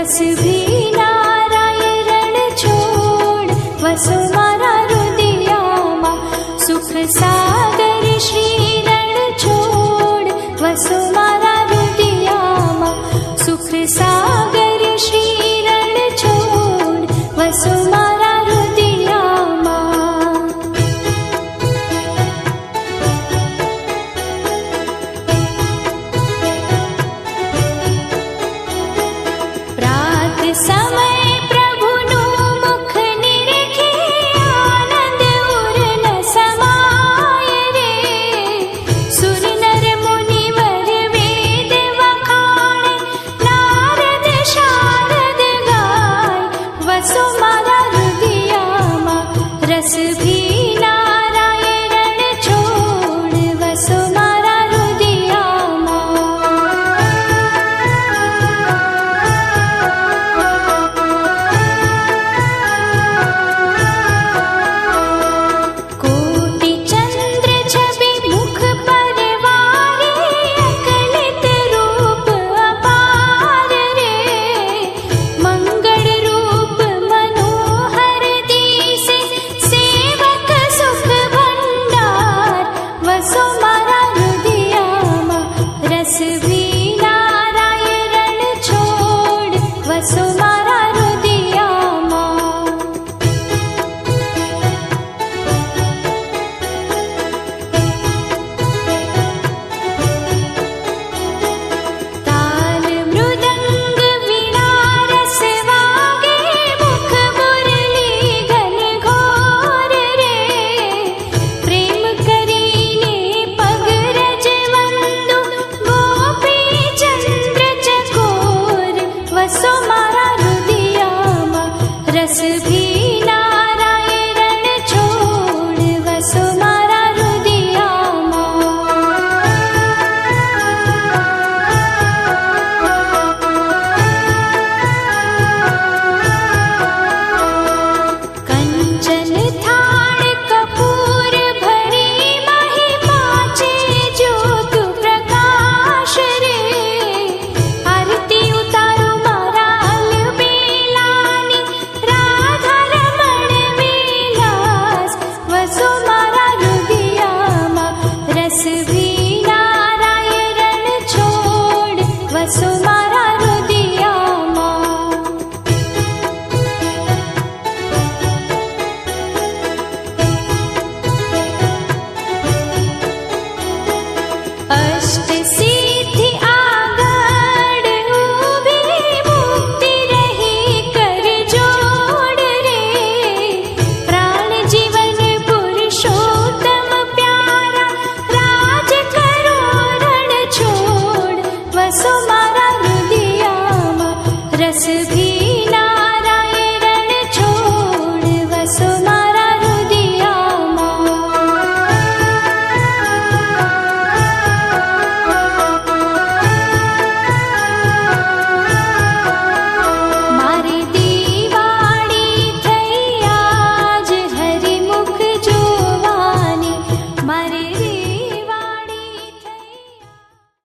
रस भी नारायण छोड़ वसो मारा रुदियामा सुख सागर श्री रण छोड़ वसो मारा रुदियामा सुख सागर श्री रण छोड़ वसो मारा रुदियामा प्रात समय प्रभुनु मुख निरखे आनंद उर न समाय रे सुर नर मुनिवर वेद वखाणे नारद शारद गाय वसो मारा हृदयामा रस भी नारायण छोड़ वसो मारा हृदयामा कोटि चंद्र छवि मुख परवारे अकलित रूप अपार रे मंगल रूप मनोहर दिसे सेवक सुख भंडार वसो मारा हृदयामा रस भी नारायण छोड़ वसो मारा हृदयामा ताल मृदंग वीणा रस वागे मुख मुरली घन घोर रे प्रेम करीने पग रजवंदु गोपी चंद्र चकोर वसो मारा हृदयामा रस भी नारायण छोड़ वसो मारा हृदयामा कंचन थाड़ कपूर भरी मही पाचे ज्योत प्रकाश रे आरती उतारो मारा अलबेलानी राधा रमण विलास वसो मारा हृदयामा रस भी नारायण छोड़ वसो मारा हृदयामा अष्ट सिद्धि आगड़ ऊभी मुक्ति रही कर जोड़ रे प्राण जीवन पुरुषोत्तम प्यारा राज करो रण छोड़ वसो